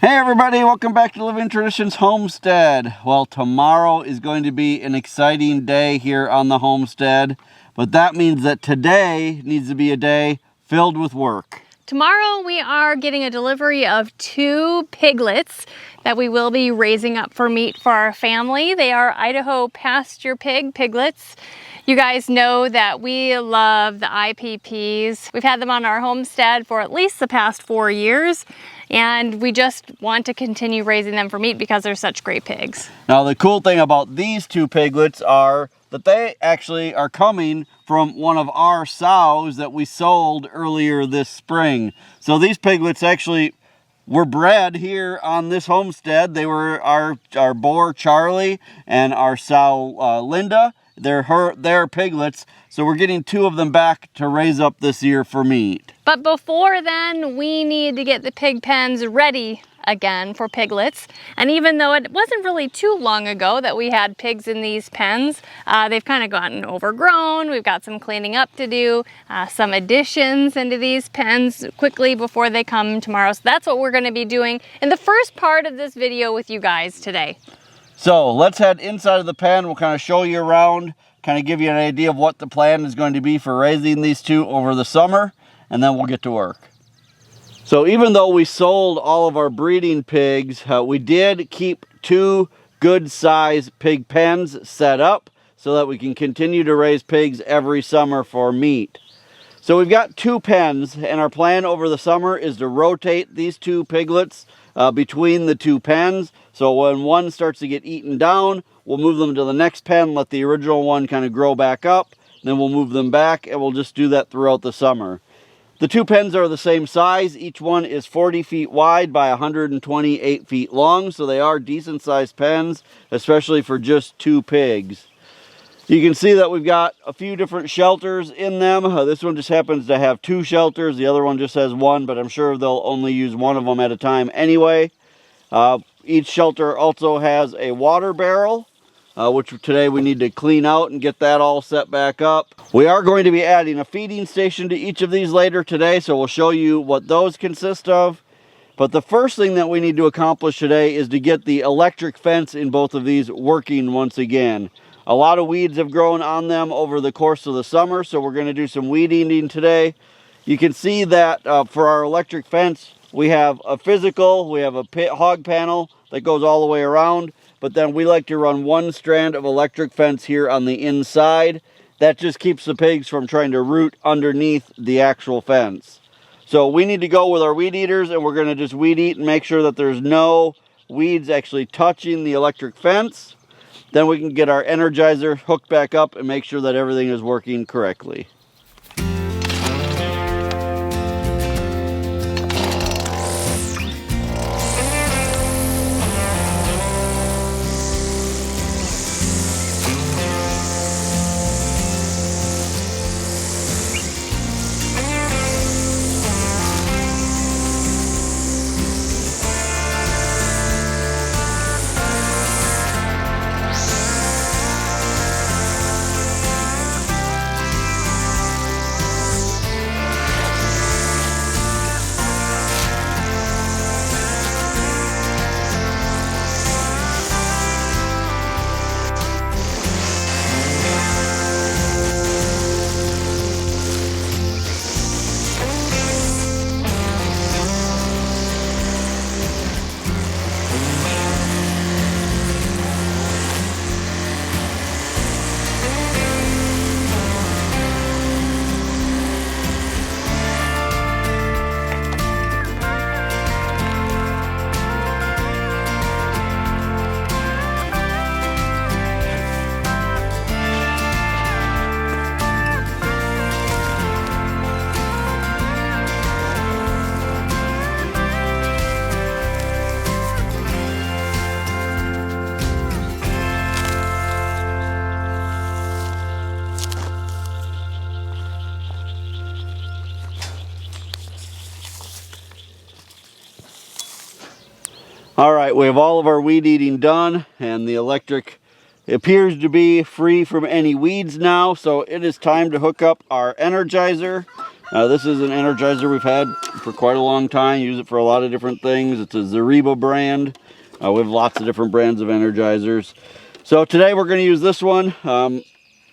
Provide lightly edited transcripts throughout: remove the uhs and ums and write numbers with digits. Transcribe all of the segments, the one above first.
Hey everybody, welcome back to Living Traditions Homestead. Well, tomorrow is going to be an exciting day here on the homestead, but that means that today needs to be a day filled with work. Tomorrow we are getting a delivery of 2 piglets that we will be raising up for meat for our family. They are Idaho Pasture piglets. You guys know that we love the IPPs. We've had them on our homestead for at least the past 4 years, and we just want to continue raising them for meat because they're such great pigs. Now the cool thing about these 2 piglets are that they actually are coming from one of our sows that we sold earlier this spring. So these piglets actually were bred here on this homestead. They were our boar Charlie and our sow Linda. They're piglets, so we're getting 2 of them back to raise up this year for meat. But before then, we need to get the pig pens ready again for piglets. And even though it wasn't really too long ago that we had pigs in these pens, they've kind of gotten overgrown. We've got some cleaning up to do, some additions into these pens quickly before they come tomorrow. So that's what we're going to be doing in the first part of this video with you guys today. So let's head inside of the pen. We'll kind of show you around, kind of give you an idea of what the plan is going to be for raising these 2 over the summer, and then we'll get to work. So even though we sold all of our breeding pigs, we did keep 2 good size pig pens set up so that we can continue to raise pigs every summer for meat. So we've got 2 pens, and our plan over the summer is to rotate these 2 piglets between the 2 pens. So when one starts to get eaten down, we'll move them to the next pen, let the original one kind of grow back up, then we'll move them back, and we'll just do that throughout the summer. The 2 pens are the same size. Each one is 40 feet wide by 128 feet long, so they are decent sized pens, especially for just 2 pigs. You can see that we've got a few different shelters in them. This one just happens to have 2 shelters. The other one just has 1, but I'm sure they'll only use one of them at a time anyway. Each shelter also has a water barrel, which today we need to clean out and get that all set back up. We are going to be adding a feeding station to each of these later today, so we'll show you what those consist of. But the first thing that we need to accomplish today is to get the electric fence in both of these working once again. A lot of weeds have grown on them over the course of the summer, so we're going to do some weed eating today. You can see that for our electric fence, we have a physical, we have a hog panel that goes all the way around, but then we like to run 1 strand of electric fence here on the inside. That just keeps the pigs from trying to root underneath the actual fence. So we need to go with our weed eaters, and we're going to just weed eat and make sure that there's no weeds actually touching the electric fence. Then we can get our Energizer hooked back up and make sure that everything is working correctly. All right, we have all of our weed eating done, and the electric appears to be free from any weeds now, so it is time to hook up our Energizer. This is an Energizer we've had for quite a long time. Use it for a lot of different things. It's a Zariba brand. We have lots of different brands of Energizers. So today we're going to use this one. We're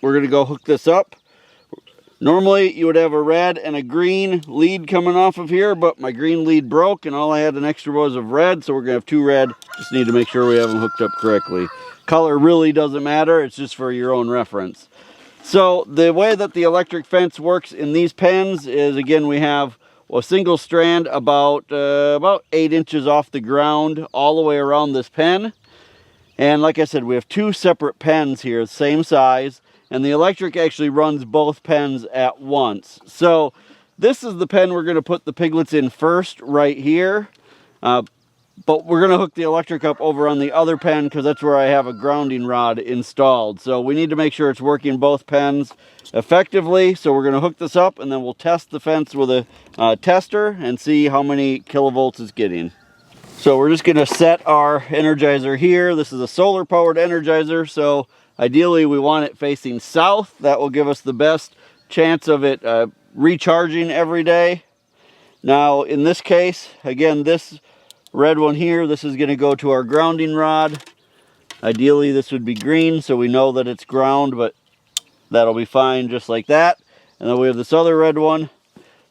going to go hook this up. Normally you would have a red and a green lead coming off of here, but my green lead broke and all I had an extra was of red, so we're going to have two red. Just need to make sure we have them hooked up correctly. Color really doesn't matter, it's just for your own reference. So the way that the electric fence works in these pens is, again, we have a single strand about 8 inches off the ground all the way around this pen. And like I said, we have two separate pens here, same size, and the electric actually runs both pens at once. So this is the pen we're going to put the piglets in first, right here. But we're going to hook the electric up over on the other pen because that's where I have a grounding rod installed. So we need to make sure it's working both pens effectively. So we're going to hook this up and then we'll test the fence with a tester and see how many kilovolts it's getting. So we're just going to set our Energizer here. This is a solar powered Energizer, so ideally we want it facing south. That will give us the best chance of it recharging every day. Now in this case, again, this red one here, this is going to go to our grounding rod. Ideally this would be green so we know that it's ground, but that'll be fine just like that. And then we have this other red one.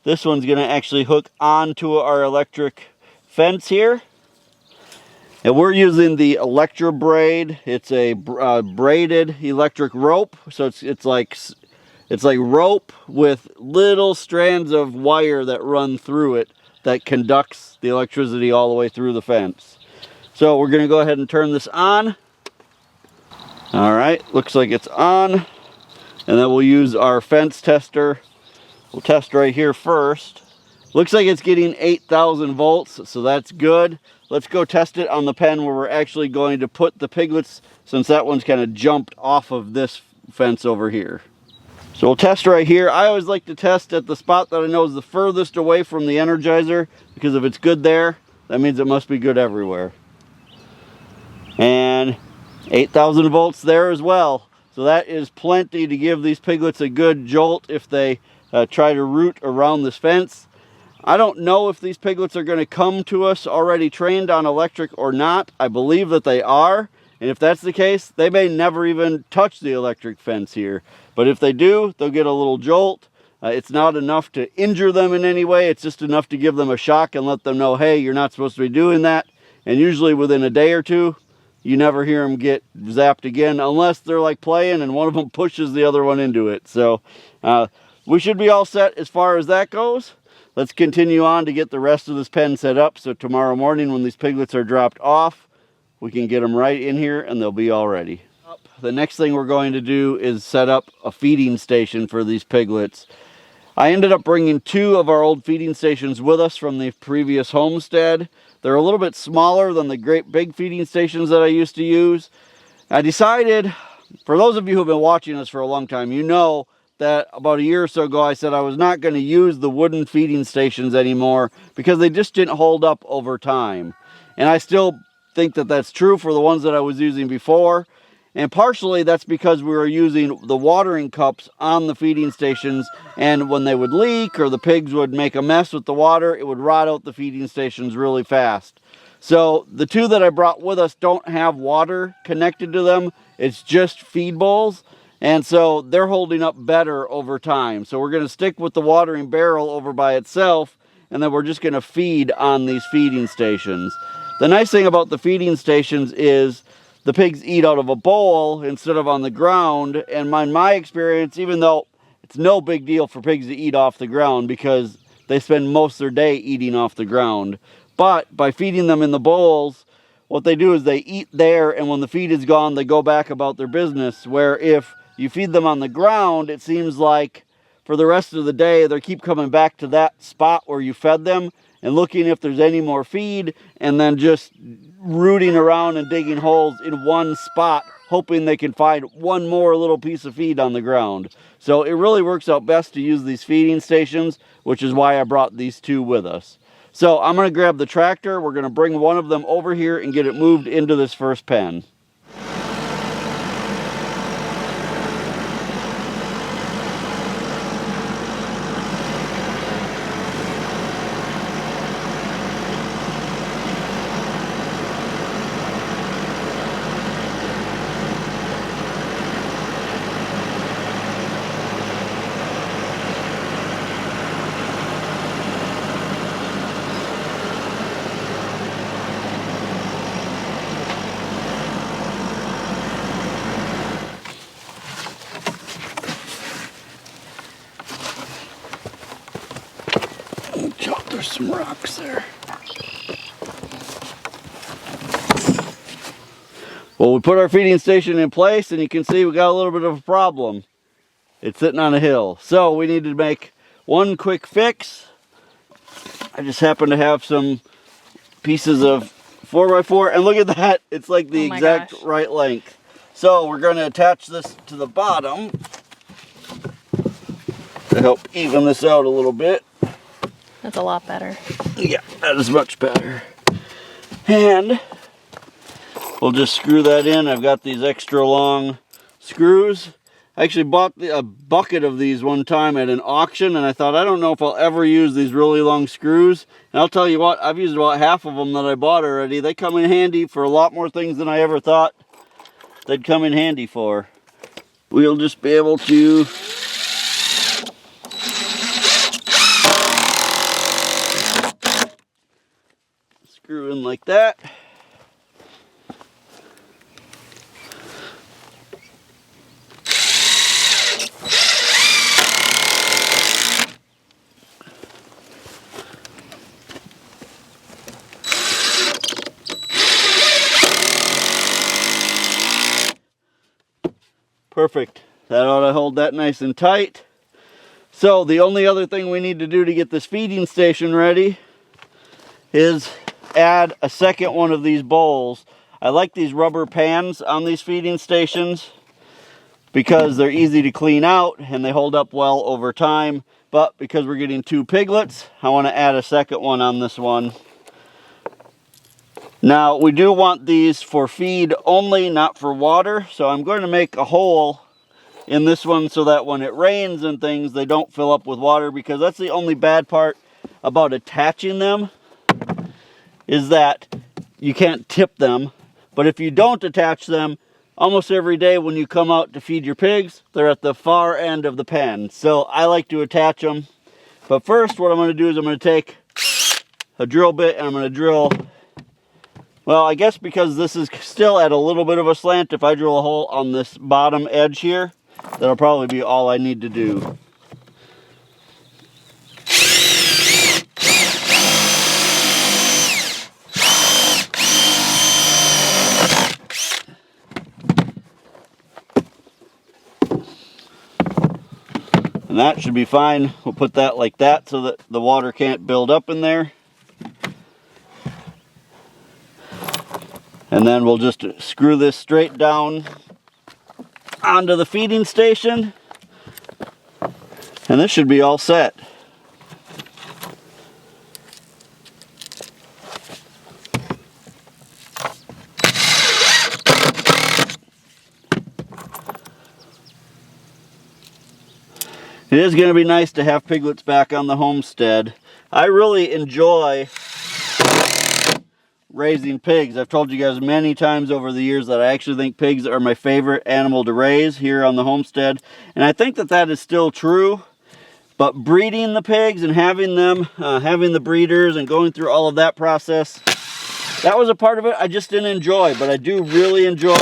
This one's going to actually hook onto our electric fence here. And we're using the Electro Braid. It's a braided electric rope, so it's like rope with little strands of wire that run through it that conducts the electricity all the way through the fence. So we're going to go ahead and turn this on. All right, looks like it's on. And then we'll use our fence tester. We'll test right here first. Looks like it's getting 8,000 volts, so that's good. Let's go test it on the pen where we're actually going to put the piglets, since that one's kind of jumped off of this fence over here. So we'll test right here. I always like to test at the spot that I know is the furthest away from the Energizer, because if it's good there, that means it must be good everywhere. And 8,000 volts there as well. So that is plenty to give these piglets a good jolt if they try to root around this fence. I don't know if these piglets are going to come to us already trained on electric or not. I believe that they are. And if that's the case, they may never even touch the electric fence here. But if they do, they'll get a little jolt. It's not enough to injure them in any way. It's just enough to give them a shock and let them know, hey, you're not supposed to be doing that. And usually within a day or two, you never hear them get zapped again, unless they're like playing and one of them pushes the other one into it. So we should be all set as far as that goes. Let's continue on to get the rest of this pen set up, so tomorrow morning when these piglets are dropped off, we can get them right in here and they'll be all ready. The next thing we're going to do is set up a feeding station for these piglets. I ended up bringing two of our old feeding stations with us from the previous homestead. They're a little bit smaller than the great big feeding stations that I used to use. I decided, for those of you who have been watching us for a long time, you know that about a year or so ago I said I was not going to use the wooden feeding stations anymore because they just didn't hold up over time. And I still think that that's true for the ones that I was using before. And partially that's because we were using the watering cups on the feeding stations, and when they would leak or the pigs would make a mess with the water, it would rot out the feeding stations really fast. So the two that I brought with us don't have water connected to them. It's just feed bowls. And so they're holding up better over time. So we're going to stick with the watering barrel over by itself, and then we're just going to feed on these feeding stations. The nice thing about the feeding stations is the pigs eat out of a bowl instead of on the ground. And in my experience, even though it's no big deal for pigs to eat off the ground because they spend most of their day eating off the ground, but by feeding them in the bowls, what they do is they eat there, and when the feed is gone, they go back about their business. Where if you feed them on the ground, it seems like for the rest of the day, they keep coming back to that spot where you fed them and looking if there's any more feed, and then just rooting around and digging holes in one spot, hoping they can find one more little piece of feed on the ground. So it really works out best to use these feeding stations, which is why I brought these two with us. So I'm going to grab the tractor. We're going to bring one of them over here and get it moved into this first pen. There's some rocks there. Well, we put our feeding station in place, and you can see we got a little bit of a problem. It's sitting on a hill. So we need to make one quick fix. I just happen to have some pieces of 4x4, and look at that. It's like the exact right length. So we're going to attach this to the bottom to help even this out a little bit. That's a lot better. Yeah, that is much better. And we'll just screw that in. I've got these extra long screws. I actually bought a bucket of these one time at an auction, and I thought, I don't know if I'll ever use these really long screws. And I'll tell you what, I've used about half of them that I bought already. They come in handy for a lot more things than I ever thought they'd come in handy for. We'll just be able to screw in like that. Perfect. That ought to hold that nice and tight. So the only other thing we need to do to get this feeding station ready is add a second one of these bowls. I like these rubber pans on these feeding stations because they're easy to clean out and they hold up well over time. But because we're getting 2 piglets, I want to add a second one on this one. Now, we do want these for feed only, not for water. So I'm going to make a hole in this one so that when it rains and things, they don't fill up with water, because that's the only bad part about attaching them, is that you can't tip them. But if you don't attach them, almost every day when you come out to feed your pigs, they're at the far end of the pen. So I like to attach them. But first, what I'm going to do is I'm going to take a drill bit and I'm going to drill. Well, I guess because this is still at a little bit of a slant, if I drill a hole on this bottom edge here, that'll probably be all I need to do. And that should be fine. We'll put that like that so that the water can't build up in there. And then we'll just screw this straight down onto the feeding station. And this should be all set. It is going to be nice to have piglets back on the homestead. I really enjoy raising pigs. I've told you guys many times over the years that I actually think pigs are my favorite animal to raise here on the homestead. And I think that that is still true. But breeding the pigs and having them, having the breeders and going through all of that process, that was a part of it I just didn't enjoy. But I do really enjoy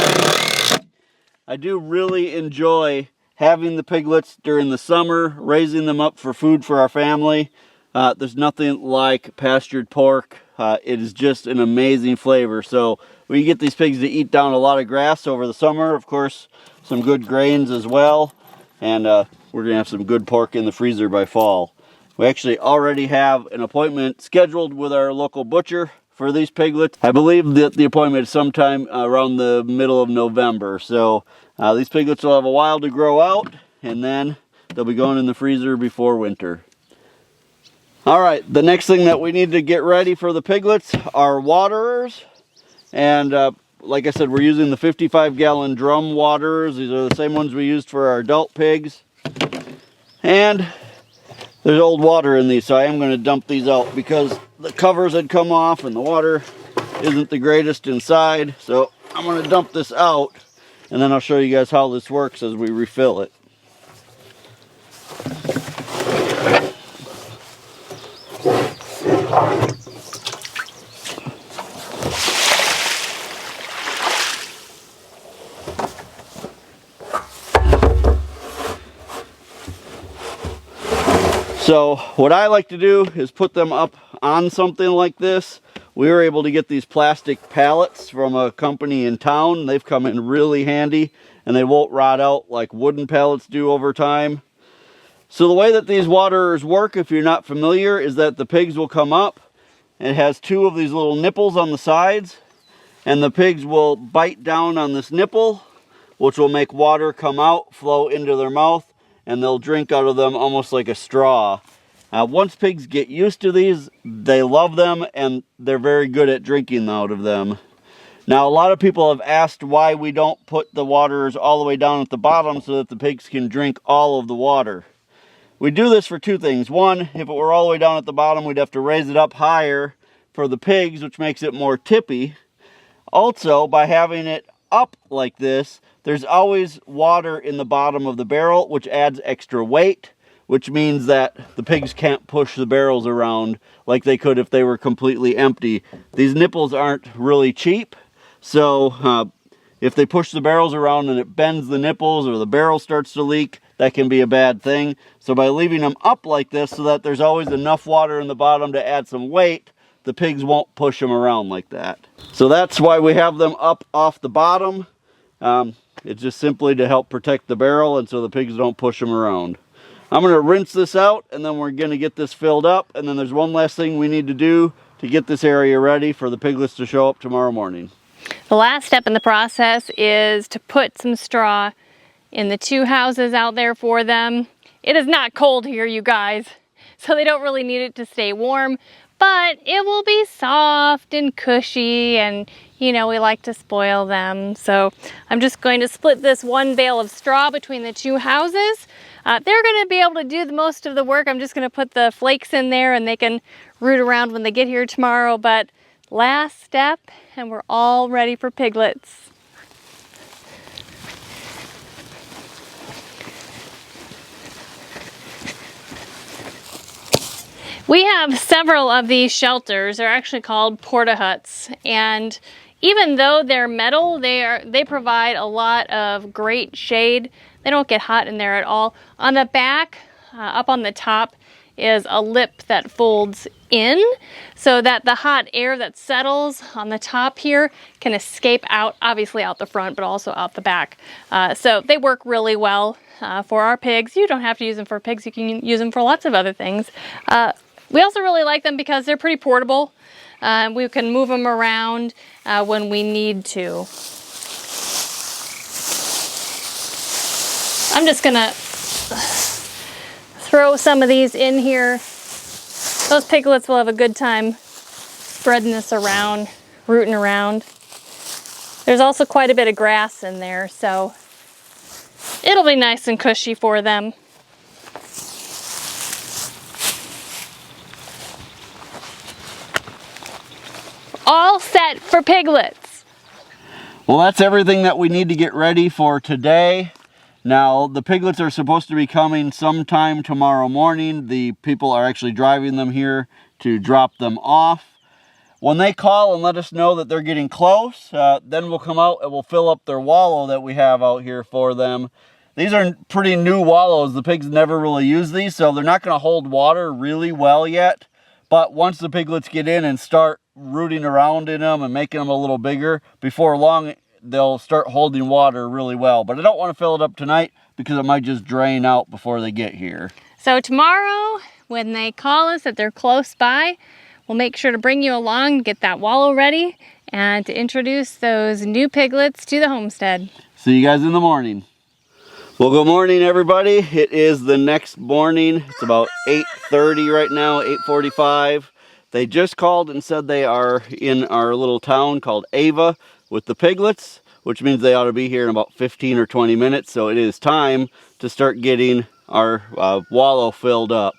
having the piglets during the summer, raising them up for food for our family. There's nothing like pastured pork. It is just an amazing flavor. So we get these pigs to eat down a lot of grass over the summer. Of course, some good grains as well. And we're going to have some good pork in the freezer by fall. We actually already have an appointment scheduled with our local butcher for these piglets. I believe that the appointment is sometime around the middle of November. So these piglets will have a while to grow out, and then they'll be going in the freezer before winter. All right, the next thing that we need to get ready for the piglets are waterers. And like I said, we're using the 55-gallon drum waterers. These are the same ones we used for our adult pigs. And there's old water in these, so I am going to dump these out because the covers had come off and the water isn't the greatest inside. So I'm going to dump this out, and then I'll show you guys how this works as we refill it. So what I like to do is put them up on something like this, we were able to get these plastic pallets from a company in town. They've come in really handy, and they won't rot out like wooden pallets do over time. So the way that these waterers work, if you're not familiar, is that the pigs will come up. It has two of these little nipples on the sides, and the pigs will bite down on this nipple, which will make water come out, flow into their mouth, and they'll drink out of them almost like a straw. Once pigs get used to these, they love them, and they're very good at drinking out of them. Now, a lot of people have asked why we don't put the waterers all the way down at the bottom so that the pigs can drink all of the water. We do this for two things. One, if it were all the way down at the bottom, we'd have to raise it up higher for the pigs, which makes it more tippy. Also, by having it up like this, there's always water in the bottom of the barrel, which adds extra weight, which means that the pigs can't push the barrels around like they could if they were completely empty. These nipples aren't really cheap, so if they push the barrels around and it bends the nipples or the barrel starts to leak, that can be a bad thing. So by leaving them up like this so that there's always enough water in the bottom to add some weight, the pigs won't push them around like that. So that's why we have them up off the bottom. It's just simply to help protect the barrel and so the pigs don't push them around. I'm going to rinse this out, and then we're going to get this filled up, and then there's one last thing we need to do to get this area ready for the piglets to show up tomorrow morning. The last step in the process is to put some straw in the two houses out there for them. It is not cold here, you guys, so they don't really need it to stay warm, but it will be soft and cushy, and you know, we like to spoil them. So I'm just going to split this one bale of straw between the two houses. They're going to be able to do the most of the work. I'm just going to put the flakes in there and they can root around when they get here tomorrow. But last step, and we're all ready for piglets. We have several of these shelters. They're actually called porta huts, and even though they're metal, they provide a lot of great shade. They don't get hot in there at all. On the back, up on the top, is a lip that folds in so that the hot air that settles on the top here can escape out, obviously out the front, but also out the back. So they work really well for our pigs. You don't have to use them for pigs. You can use them for lots of other things. We also really like them because they're pretty portable. We can move them around when we need to. I'm just gonna throw some of these in here. Those piglets will have a good time spreading this around, rooting around. There's also quite a bit of grass in there, so it'll be nice and cushy for them. All set for piglets. Well, that's everything that we need to get ready for today. Now, the piglets are supposed to be coming sometime tomorrow morning. The people are actually driving them here to drop them off. When they call and let us know that they're getting close, then we'll come out and we'll fill up their wallow that we have out here for them. These are pretty new wallows. The pigs never really use these, so they're not going to hold water really well yet. But once the piglets get in and start rooting around in them and making them a little bigger, before long they'll start holding water really well. But I don't want to fill it up tonight because it might just drain out before they get here. So tomorrow, when they call us that they're close by, we'll make sure to bring you along, get that wallow ready, and to introduce those new piglets to the homestead. See you guys in the morning. Well, good morning, everybody. It is the next morning. It's about 8:30 right now, 8:45. They just called and said they are in our little town called Ava with the piglets, which means they ought to be here in about 15 or 20 minutes. So it is time to start getting our wallow filled up.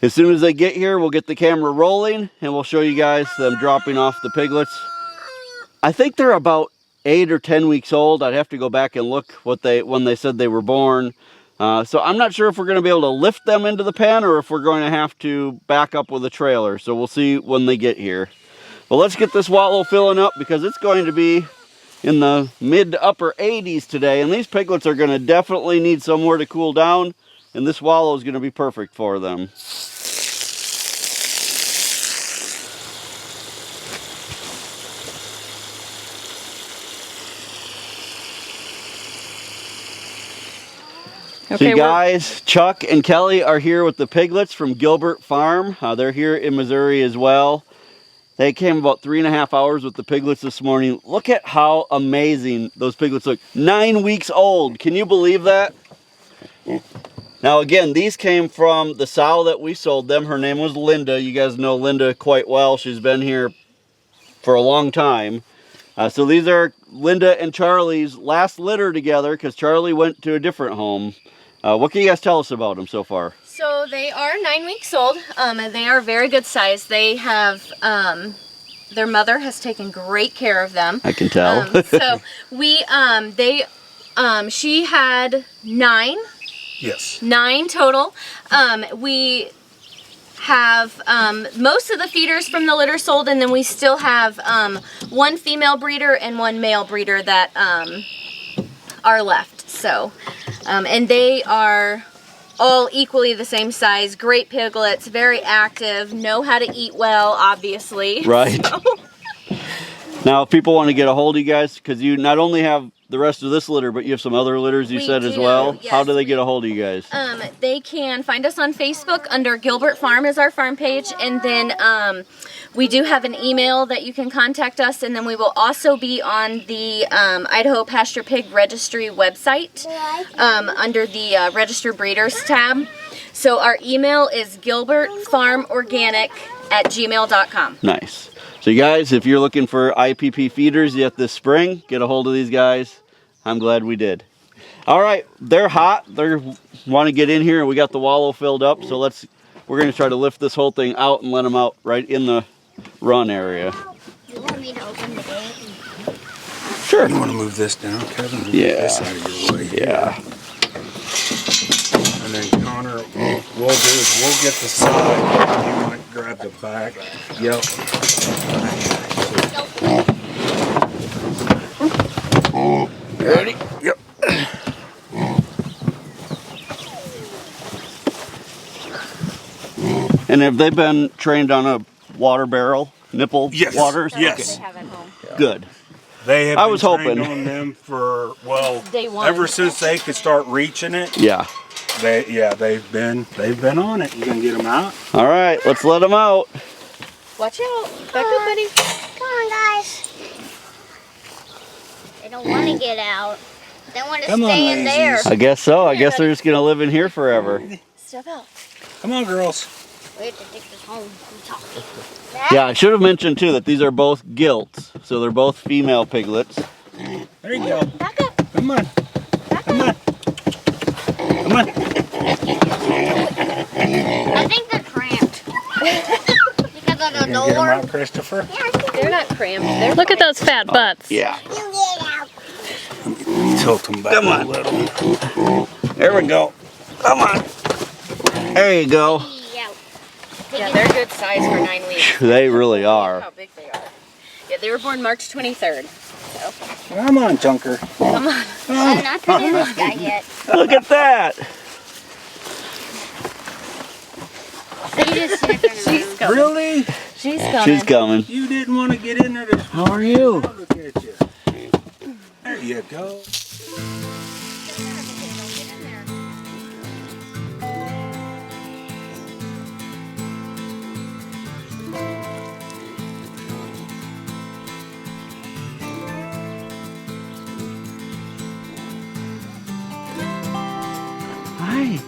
As soon as they get here, we'll get the camera rolling and we'll show you guys them dropping off the piglets. I think they're about 8 or 10 weeks old. I'd have to go back and look when they said they were born. So I'm not sure if we're going to be able to lift them into the pen or if we're going to have to back up with a trailer. So we'll see when they get here. Well, let's get this wallow filling up because it's going to be in the mid to upper 80s today. And these piglets are going to definitely need somewhere to cool down. And this wallow is going to be perfect for them. So you guys, Chuck and Kelly are here with the piglets from Gilbert Farm. They're here in Missouri as well. They came about 3.5 hours with the piglets this morning. Look at how amazing those piglets look. 9 weeks old. Can you believe that? Now again, these came from the sow that we sold them. Her name was Linda. You guys know Linda quite well. She's been here for a long time. So these are Linda and Charlie's last litter together because Charlie went to a different home. What can you guys tell us about them so far? So they are 9 weeks old. They are very good size. They have, their mother has taken great care of them. I can tell. So she had 9. Yes. 9 total. We have most of the feeders from the litter sold, and then we still have 1 female breeder and 1 male breeder that are left. So, and they are all equally the same size, great piglets, very active, know how to eat well, obviously. Right. So. Now, if people want to get a hold of you guys, because you not only have the rest of this litter, but you have some other litters you said as well. Yes, how do they get a hold of you guys? They can find us on Facebook under Gilbert Farm is our farm page, and then we do have an email that you can contact us, and then we will also be on the Idaho Pasture Pig Registry website under the Registered Breeders tab. So our email is gilbertfarmorganic@gmail.com. Nice. So you guys, if you're looking for IPP feeders yet this spring, get a hold of these guys. I'm glad we did. All right, they're hot. They want to get in here, and we got the wallow filled up. So we're going to try to lift this whole thing out and let them out right in the run area. You want me to open the gate? Sure. You want to move this down, Kevin? Move Yeah. this out of your way. Yeah. And then Connor, what we'll do is we'll get the side. You might grab the back. Yep. Ready? Yep. And have they been trained on a water barrel, nipple Yes. waters? Yes. They have at home. Good. They have I been was trained hoping. on them for, well, Day one. ever since they could start reaching it. Yeah. They've been on it. You gonna get them out? All right, let's let them out. Watch out. Back up, buddy. Come on, guys. They don't want to get out. They want to Come on, stay in there. lazies. I guess so. I guess they're just going to live in here forever. Step out. Come on, girls. We have to take this home and talk. Yeah, I should have mentioned too that these are both gilts. So they're both female piglets. There you go. Back up. Come on. Come on. Come on. I think they're cramped. Because of the You gonna get them door. out, Christopher? They're not cramped. They're Look at those fat butts. Yeah. You get out. Tilt them back Come on. a little. There we go. Come on. There you go. Yeah. Yeah, they're good size for 9 weeks. They really Look are. how big they are. Yeah, they were born March 23rd. So, Come on, Junker. come on. I'm not putting this guy yet. Look at that. You just sniff in the She's room. coming. Really? She's coming. She's coming. You didn't want to get in there this How are you? Look at you. There you go. Hi.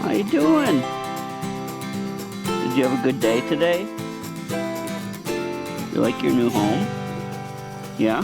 How you doing? Did you have a good day today? You like your new home? Yeah?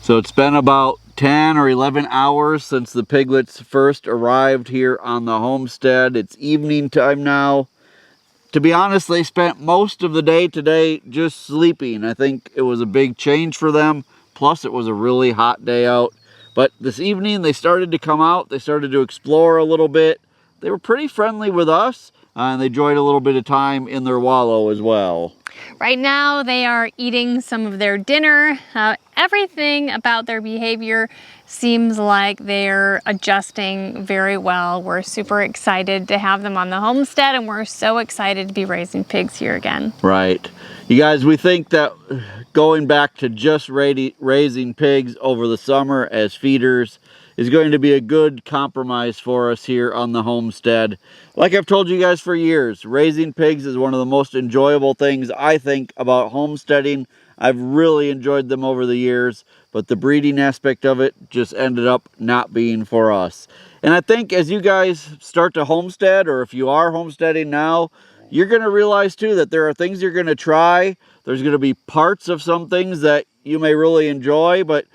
So it's been about 10 or 11 hours since the piglets first arrived here on the homestead. It's evening time now. To be honest, they spent most of the day today just sleeping. I think it was a big change for them. Plus, it was a really hot day out. But this evening, they started to come out. They started to explore a little bit. They were pretty friendly with us, and they enjoyed a little bit of time in their wallow as well. Right now, they are eating some of their dinner. Everything about their behavior seems like they're adjusting very well. We're super excited to have them on the homestead, and we're so excited to be raising pigs here again. Right. You guys, we think that going back to just raising pigs over the summer as feeders is going to be a good compromise for us here on the homestead. Like I've told you guys for years, raising pigs is one of the most enjoyable things I think about homesteading. I've really enjoyed them over the years, but the breeding aspect of it just ended up not being for us. And I think as you guys start to homestead, or if you are homesteading now, you're going to realize too that there are things you're going to try. There's going to be parts of some things that you may really enjoy, but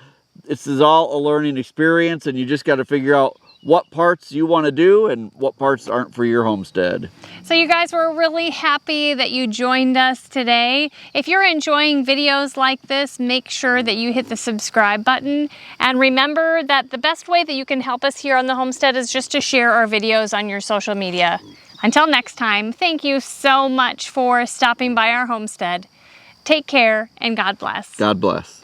this is all a learning experience, and you just got to figure out what parts you want to do and what parts aren't for your homestead. So you guys, were really happy that you joined us today. If you're enjoying videos like this, make sure that you hit the subscribe button. And remember that the best way that you can help us here on the homestead is just to share our videos on your social media. Until next time, thank you so much for stopping by our homestead. Take care and God bless. God bless.